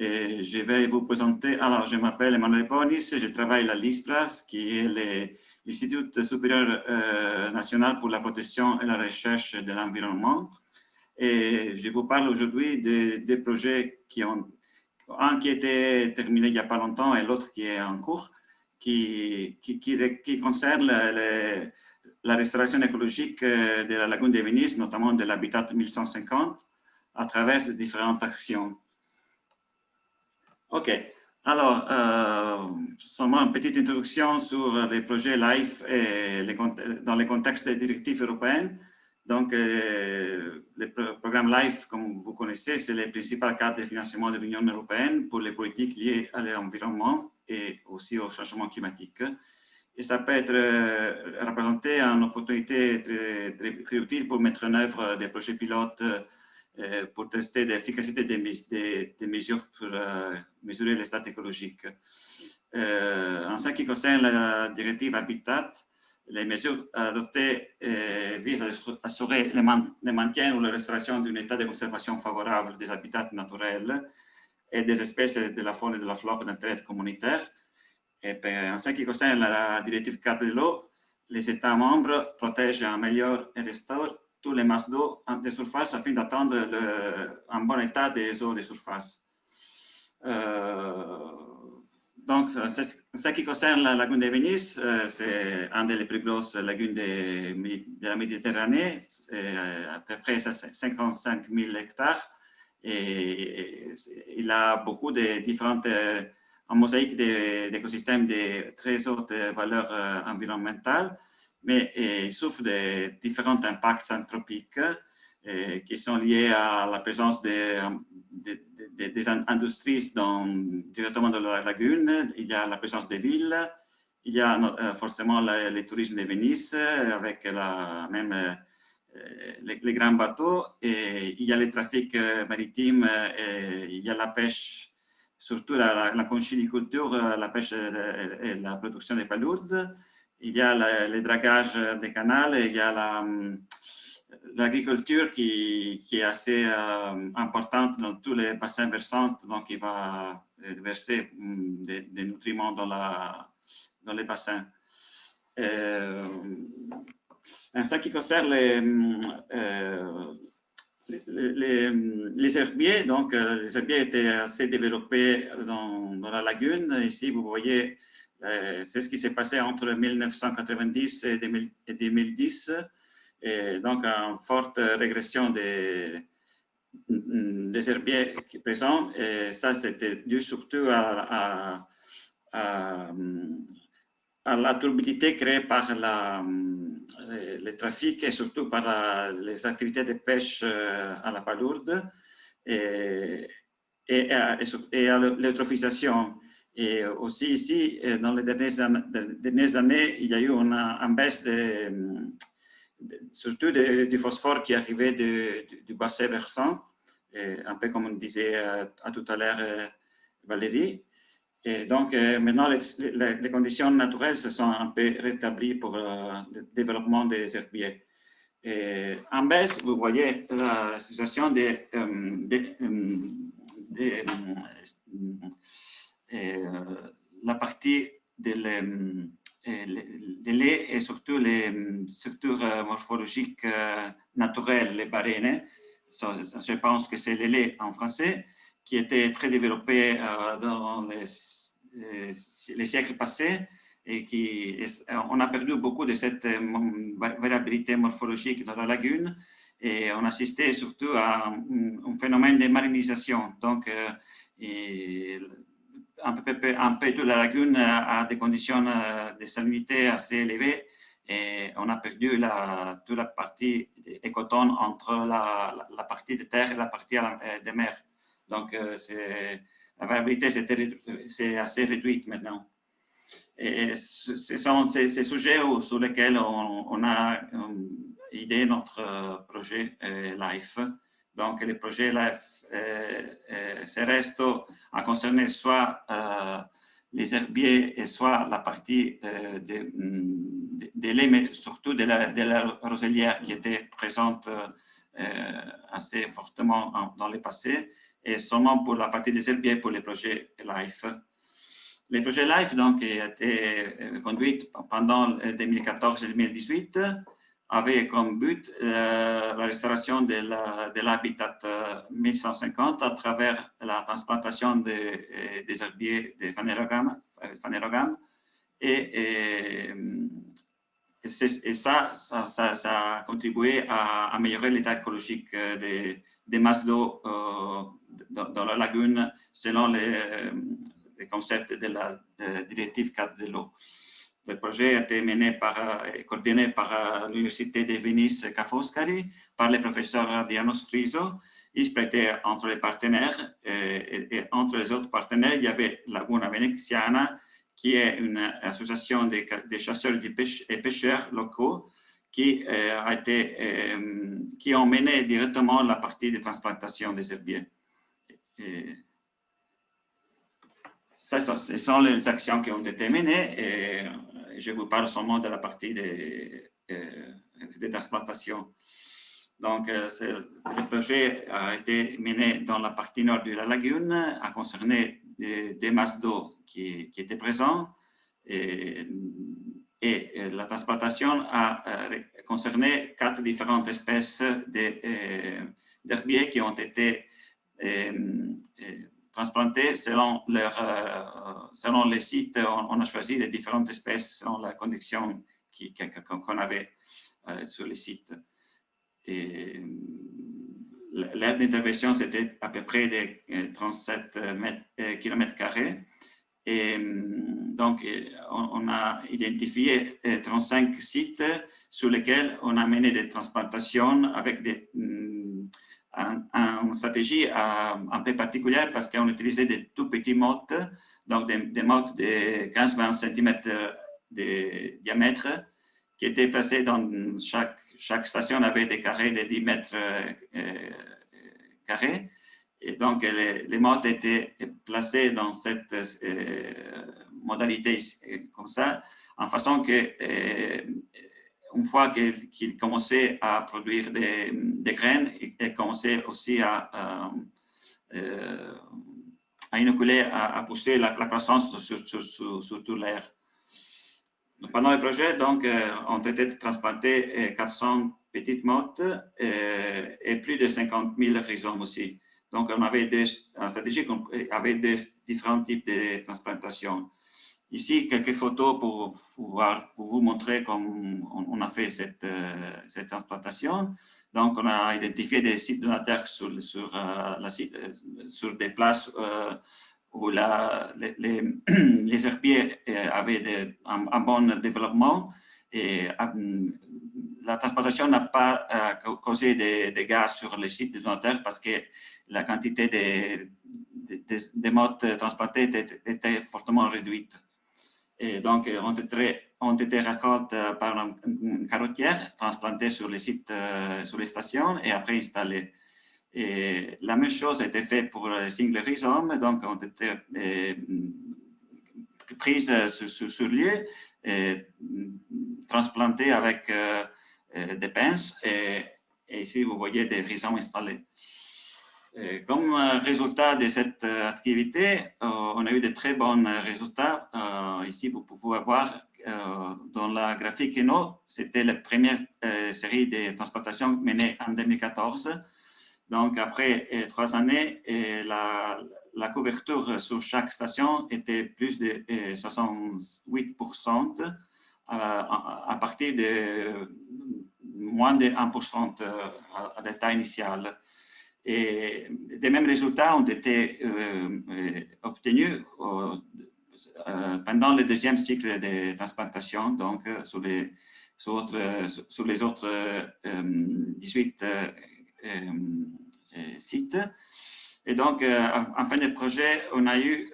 Et je vais vous présenter. Alors, je m'appelle Emmanuel Ponis, je travaille à l'ISPRAS, qui est l'Institut supérieur national pour la protection et la recherche de l'environnement. Et je vous parle aujourd'hui des projets qui ont, un qui était terminé il n'y a pas longtemps et l'autre qui est en cours, qui concerne la restauration écologique de la lagune de Venise, notamment de l'habitat 1150, à travers de différentes actions. OK. Alors, seulement une petite introduction sur les projets LIFE et dans le contexte des directives européennes. Donc, le programme LIFE, comme vous connaissez, c'est le principal cadre de financement de l'Union européenne pour les politiques liées à l'environnement et aussi au changement climatique. Et ça peut être représenté en opportunité très utile pour mettre en œuvre des projets pilotes pour tester l'efficacité des mesures pour mesurer l'état écologique. En ce qui concerne la directive Habitat, les mesures adoptées visent à assurer le maintien ou la restauration d'un état de conservation favorable des habitats naturels et des espèces de la faune et de la flore d'intérêt communautaire. Et en ce qui concerne la directive cadre de l'eau, les États membres protègent, améliorent et restaurent toutes les masses d'eau de surface afin d'atteindre un bon état des eaux de surface. Donc, ce qui concerne la lagune de Venise, c'est une des plus grosses lagunes de la Méditerranée, à peu près 55 000 hectares. Et il a beaucoup de différentes, en mosaïque d'écosystèmes de très haute valeur environnementale, mais il souffre de différents impacts anthropiques qui sont liés à la présence des industries directement dans la lagune. Il y a la présence des villes, il y a forcément le tourisme de Venise avec même les grands bateaux, et il y a le trafic maritime, et il y a la pêche, surtout la conchyliculture, la pêche et la production des palourdes. Il y a le dragage des canaux, et il y a l'agriculture qui est assez importante dans tous les bassins versants, donc il va verser des nutriments dans les bassins. En ce qui concerne les herbiers, donc les herbiers étaient assez développés dans la lagune. Ici, vous voyez, c'est ce qui s'est passé entre 1990 et 2010. Et donc, une forte régression des herbiers présents. Et ça, c'était dû surtout à la turbidité créée par le trafic et surtout par les activités de pêche à la palourde et à l'eutrophisation. Et aussi ici, dans les dernières années, il y a eu une baisse surtout du phosphore qui arrivait du bassin versant, un peu comme on disait à tout à l'heure Valérie. Et donc, maintenant, les conditions naturelles se sont un peu rétablies pour le développement des herbiers. Et en baisse, vous voyez la situation la partie de lait et surtout les structures morphologiques naturelles, les barénes. Je pense que c'est le lait en français, qui était très développé dans les siècles passés et on a perdu beaucoup de cette variabilité morphologique dans la lagune et on assistait surtout à un phénomène de marinisation. Donc, un peu de la lagune a des conditions de salinité assez élevées et on a perdu toute la partie écotone entre la partie de terre et la partie de mer. Donc, la variabilité c'est assez réduite maintenant. Et ce sont ces sujets sur lesquels on a idée notre projet LIFE. Donc, le projet LIFE se reste à concerner soit les herbiers et soit la partie de lait, mais surtout de la roselière qui était présente assez fortement dans le passé et seulement pour la partie des herbiers pour les projets LIFE. Les projets LIFE donc, ont été conduits pendant 2014 et 2018 avaient comme but la restauration de l'habitat 1150 à travers la transplantation des herbiers de phanérogames. Et ça a contribué à améliorer l'état écologique des masses d'eau dans la lagune selon les concepts de la directive cadre de l'eau. Le projet a été mené et coordonné par l'Université de Venice Ca' Foscari, par le professeur Dianos Friso. Il se prêtait entre les partenaires et entre les autres partenaires, il y avait Laguna Veneziana, qui est une association des chasseurs et pêcheurs locaux qui ont mené directement la partie de transplantation des herbiers. Ce sont les actions qui ont été menées et je vous parle seulement de la partie des transplantations. Donc, le projet a été mené dans la partie nord de la lagune, a concerné des masses d'eau qui étaient présentes et la transplantation a concerné 4 différentes espèces d'herbiers qui ont été transplantés selon les sites. On a choisi les différentes espèces selon la condition qu'on avait sur les sites. L'aire d'intervention, c'était à peu près de 37 km². Et donc, on a identifié 35 sites sur lesquels on a mené des transplantations avec une stratégie un peu particulière parce qu'on utilisait des tout petits mottes, donc des mottes de 15-20 cm de diamètre qui étaient placés dans chaque station avait des carrés de 10 mètres carrés. Et donc, les mottes étaient placées dans cette modalité comme ça, en façon que une fois qu'ils commençaient à produire des graines, ils commençaient aussi à inoculer, à pousser la croissance sur tout l'air. Pendant le projet, donc, ont été transplantées 400 petites mottes et plus de 50 000 rhizomes aussi. Donc, on avait en stratégie avec différents types de transplantations. Ici, quelques photos pour vous montrer comment on a fait cette transplantation. Donc, on a identifié des sites donateurs sur des places où les herbiers avaient un bon développement et la transplantation n'a pas causé des dégâts sur les sites donateurs parce que la quantité de mottes transplantées était fortement réduite. Et donc, ont été récoltées par une carottière, transplantées sur les sites, sur les stations et après installées. Et la même chose a été faite pour les singles rhizomes, donc ont été prises sur lieu, et transplantées avec des pinces et ici vous voyez des rhizomes installés. Comme résultat de cette activité, on a eu de très bons résultats. Ici, vous pouvez voir dans la graphique ENO, c'était la première série de transplantations menées en 2014. Donc, après 3 années, la couverture sur chaque station était plus de 68% à partir de moins de 1% à l'état initial. Et des mêmes résultats ont été obtenus pendant le deuxième cycle de transplantation, donc sur les autres 18 sites. Et donc, en fin de projet, on a eu,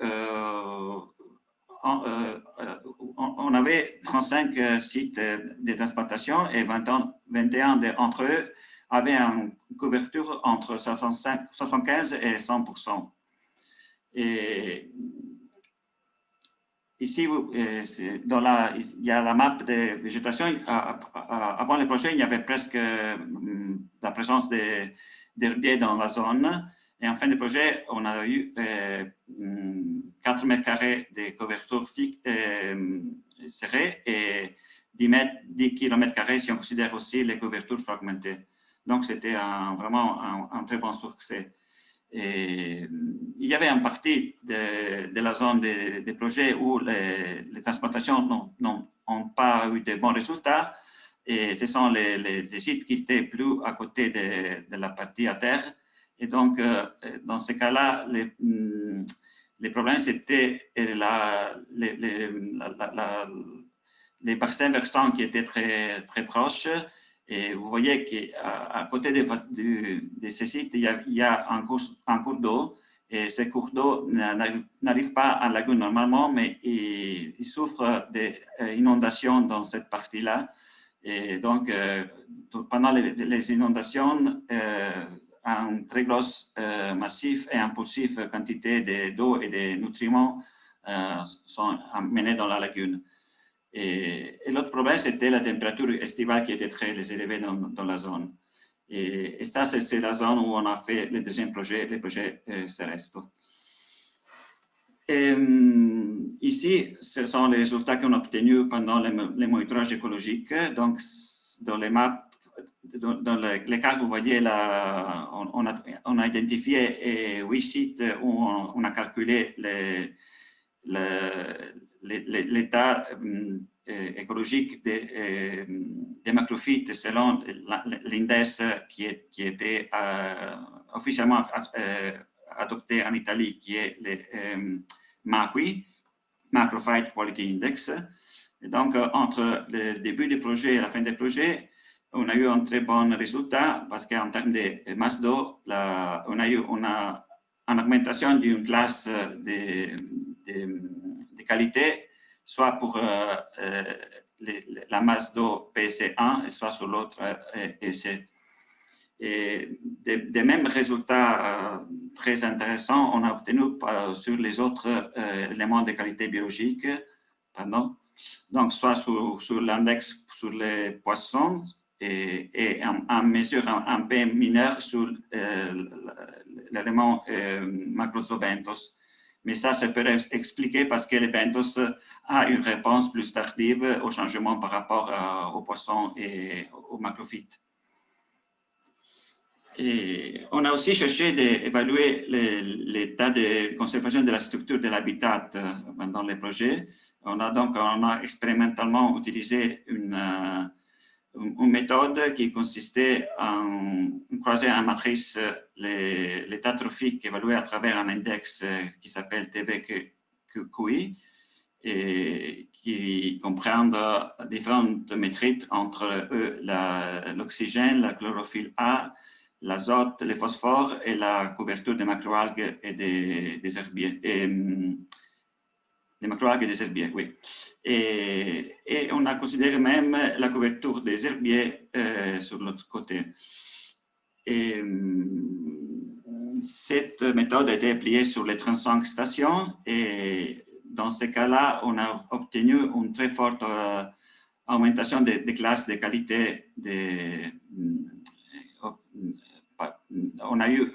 on avait 35 sites de transplantation et 21 d'entre eux avaient une couverture entre 75 et 100%. Et ici, il y a la map de végétation. Avant le projet, il y avait presque la présence d'herbiers dans la zone. Et en fin de projet, on a eu 4 mètres carrés de couverture serrée et 10 km carrés si on considère aussi les couvertures fragmentées. Donc, c'était vraiment un très bon succès. Et il y avait une partie de la zone des projets où les transplantations n'ont pas eu de bons résultats. Et ce sont les sites qui étaient plus à côté de la partie à terre. Et donc, dans ce cas-là, les problèmes, c'était les bassins versants qui étaient très, très proches. Et vous voyez qu'à côté de ces sites, il y a un cours d'eau. Et ce cours d'eau n'arrive pas à la lagune normalement, mais il souffre d'inondations dans cette partie-là. Et donc, pendant les inondations, un très gros massif et impulsif quantité d'eau et de nutriments sont amenés dans la lagune. Et l'autre problème, c'était la température estivale qui était très élevée dans la zone. Et ça, c'est la zone où on a fait le deuxième projet, le projet Seresto. Et, ici, ce sont les résultats qu'on a obtenus pendant les monitorages écologiques. Donc, dans les maps, dans les cas, vous voyez, on a identifié 8 sites où on a calculé l'état écologique des macrophytes selon l'index qui était officiellement adopté en Italie, qui est le MAQI, Macrophyte Quality Index. Et donc, entre le début du projet et la fin du projet, on a eu un très bon résultat parce qu'en termes de masse d'eau, on a eu une augmentation d'une classe de qualité, soit pour la masse d'eau PSC1, soit sur l'autre EC. Et des mêmes résultats très intéressants, on a obtenu sur les autres éléments de qualité biologique, pardon. Donc, soit sur l'index sur les poissons et en mesure un peu mineure sur l'élément macrozobentos. Mais ça peut expliquer parce que le bentos a une réponse plus tardive au changement par rapport aux poissons et aux macrophytes. Et on a aussi cherché d'évaluer l'état de conservation de la structure de l'habitat dans les projets. On a expérimentalement utilisé une méthode qui consistait en croiser en matrice l'état trophique évalué à travers un index qui s'appelle TVQI et qui comprend différentes métriques entre eux l'oxygène, la chlorophylle A, l'azote, le phosphore et la couverture des macroalgues et des herbiers. Des macroalgues et des herbiers, oui. Et on a considéré même la couverture des herbiers sur l'autre côté. Et cette méthode a été appliquée sur les 35 stations et dans ce cas-là, on a obtenu une très forte augmentation des classes de qualité. On a eu,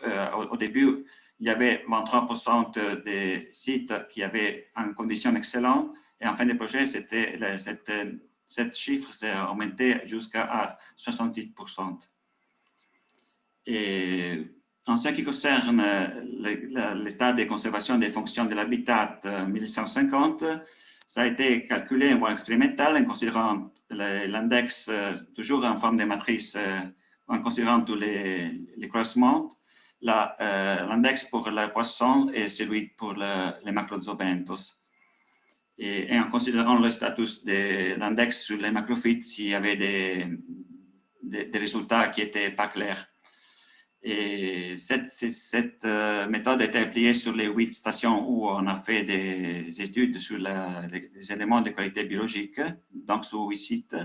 au début, il y avait 23% des sites qui avaient en conditions excellentes et en fin de projet, cette chiffre s'est augmenté jusqu'à 68%. Et en ce qui concerne l'état de conservation des fonctions de l'habitat 1150, ça a été calculé en voie expérimentale en considérant l'index toujours en forme de matrice, en considérant tous les croisements, l'index pour le poisson et celui pour les macrozobentos. Et en considérant le status de l'index sur les macrophytes s'il y avait des résultats qui n'étaient pas clairs. Et cette méthode a été appliquée sur les 8 stations où on a fait des études sur les éléments de qualité biologique, donc sur 8 sites.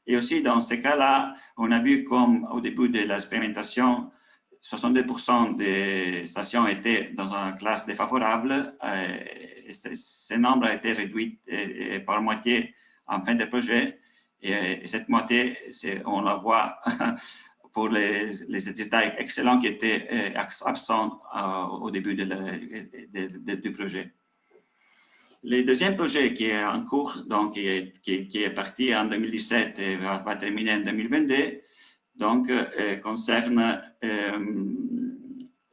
Et aussi, dans ces cas-là, on a vu comme au début de l'expérimentation, 62% des stations étaient dans une classe défavorable. Et ce nombre a été réduit par moitié en fin de projet. Et cette moitié, on la voit pour les résultats excellents qui étaient absents au début du projet. Le deuxième projet qui est en cours, donc qui est parti en 2017 et va terminer en 2022, donc concerne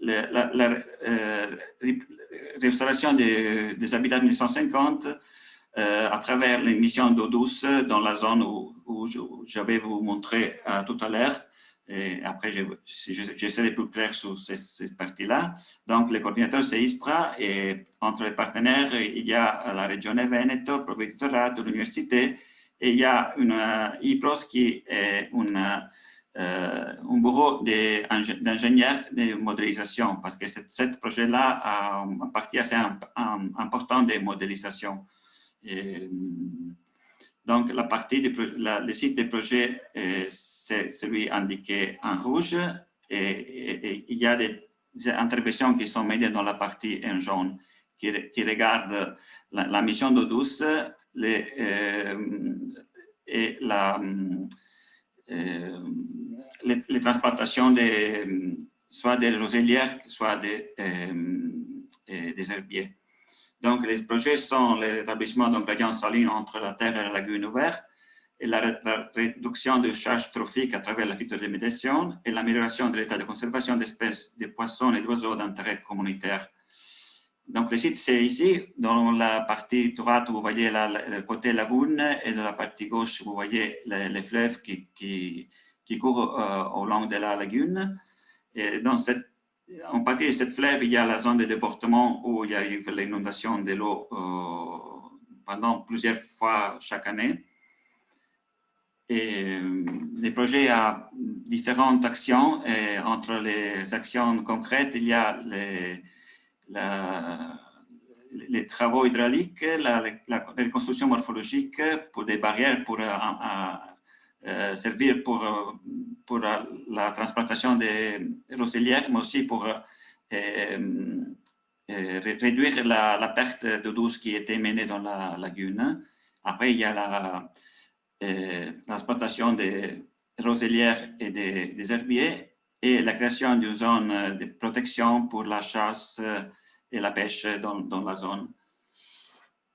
la restauration des habitats 1950 à travers l'émission d'eau douce dans la zone où je vais vous montrer tout à l'heure. Et après, je serai plus clair sur cette partie-là. Donc, le coordinateur, c'est ISPRA, et entre les partenaires, il y a la région Veneto, le provveditorato, l'université, et il y a une IPROS qui est un bureau d'ingénieurs de modélisation, parce que ce projet-là a une partie assez importante de modélisation. Et donc, la partie le site des projets, c'est celui indiqué en rouge, et il y a des interventions qui sont menées dans la partie en jaune, qui regardent la mission d'eau douce et les transplantations soit des roselières, soit des herbiers. Donc, les projets sont le rétablissement d'un gradient saline entre la terre et la lagune ouverte, et la réduction de charges trophiques à travers la phytorémédiation et l'amélioration de l'état de conservation d'espèces de poissons et d'oiseaux d'intérêt communautaire. Donc, le site, c'est ici. Dans la partie droite, vous voyez le côté lagune, et dans la partie gauche, vous voyez les fleuves qui courent au long de la lagune. Et en partie de cette fleuve, il y a la zone de débordement où il y a eu l'inondation de l'eau pendant plusieurs fois chaque année. Et les projets ont différentes actions, et entre les actions concrètes, il y a les travaux hydrauliques, la reconstruction morphologique pour des barrières pour servir pour la transplantation des roselières, mais aussi pour réduire la perte d'eau douce qui était menée dans la lagune. Après, il y a la transplantation des roselières et des herbiers, et la création d'une zone de protection pour la chasse et la pêche dans la zone.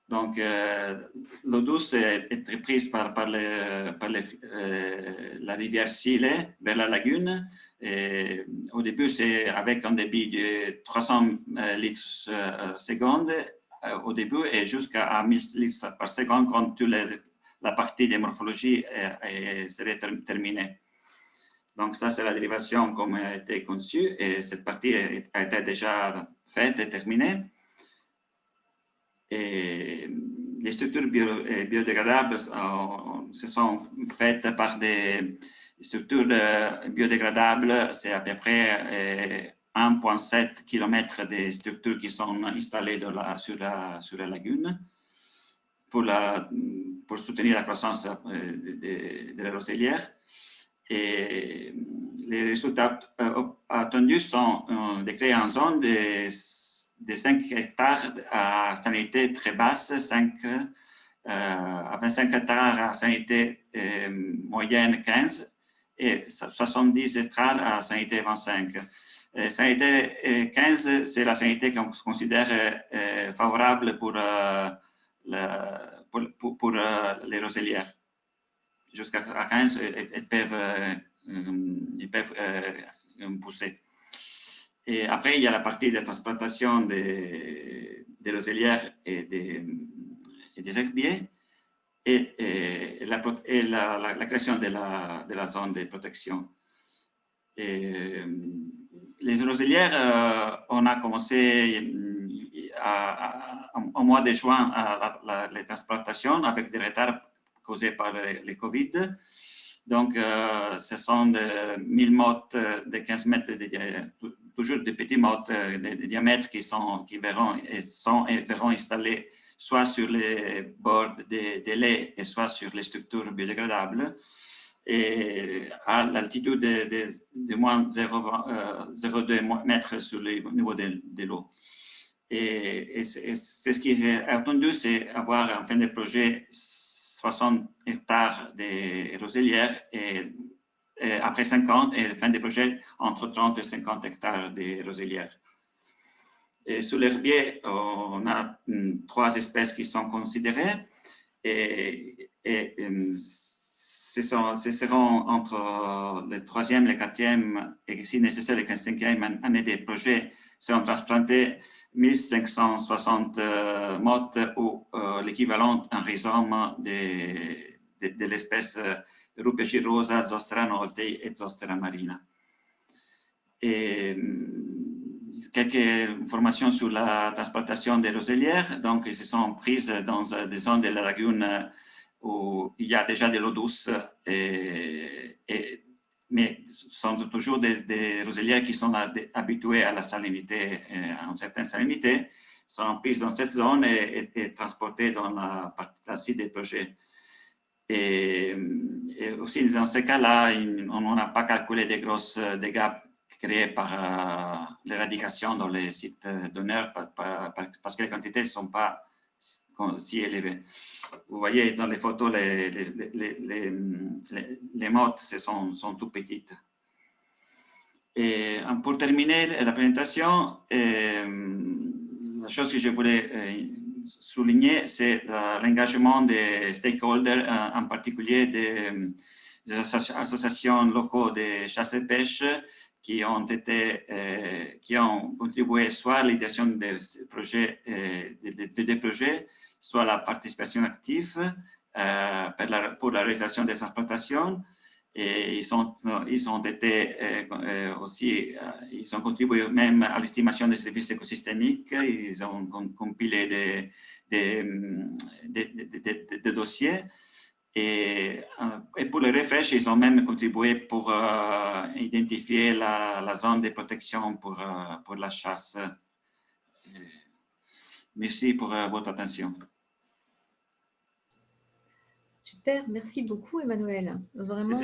Donc, l'eau douce est prise par la rivière Sile vers la lagune. Et au début, c'est avec un débit de 300 litres seconde au début, et jusqu'à 1000 litres par seconde quand toute la partie de morphologie serait terminée. Donc, ça, c'est la dérivation comme elle a été conçue, et cette partie a été déjà faite et terminée. Et les structures biodégradables se sont faites par des structures biodégradables. C'est à peu près 1,7 km de structures qui sont installées sur la lagune pour soutenir la croissance de la roselière. Et les résultats attendus sont de créer une zone de 5 hectares à salinité très basse, à 25 hectares à salinité moyenne 15, et 70 hectares à salinité 25. Salinité 15, c'est la salinité qu'on considère favorable pour les roselières. Jusqu'à 15, ils peuvent pousser. Et après, il y a la partie de transplantation des roselières et des herbiers, et la création de la zone de protection. Et les roselières, on a commencé au mois de juin les transplantations avec des retards causés par le Covid. Donc, ce sont 1000 mottes de 15 mètres, toujours des petits mottes de diamètre qui verront installés soit sur les bords des laits, et soit sur les structures biodégradables, et à l'altitude de moins 0,2 mètres sur le niveau de l'eau. Et c'est ce qui est attendu, c'est avoir en fin de projet 60 hectares de roselières et après 50 et fin des projets entre 30 et 50 hectares de roselières. Et sur l'herbier, on a 3 espèces qui sont considérées et ce seront entre le 3e, le 4e et si nécessaire le 5e année des projets seront transplantés 1560 mottes ou l'équivalent en rhizome de l'espèce Rubegirosa, Zostera noltei et Zostera marina. Et quelques informations sur la transplantation des roselières. Donc, ils se sont prises dans des zones de la lagune où il y a déjà de l'eau douce, mais sont toujours des roselières qui sont habituées à la salinité, à une certaine salinité, sont prises dans cette zone et transportées dans la site des projets. Et aussi, dans ce cas-là, on n'a pas calculé des grosses dégâts créés par l'éradication dans les sites donneurs parce que les quantités ne sont pas si élevées. Vous voyez dans les photos, les mottes sont tout petites. Et pour terminer la présentation, la chose que je voulais souligner, c'est l'engagement des stakeholders, en particulier des associations locales de chasse et pêche qui ont contribué soit à l'idéation des projets, soit à la participation active pour la réalisation des exploitations. Et ils ont contribué même à l'estimation des services écosystémiques. Ils ont compilé des dossiers. Et pour le refresh, ils ont même contribué pour identifier la zone de protection pour la chasse. Merci pour votre attention. Super, merci beaucoup Emmanuel. Vraiment.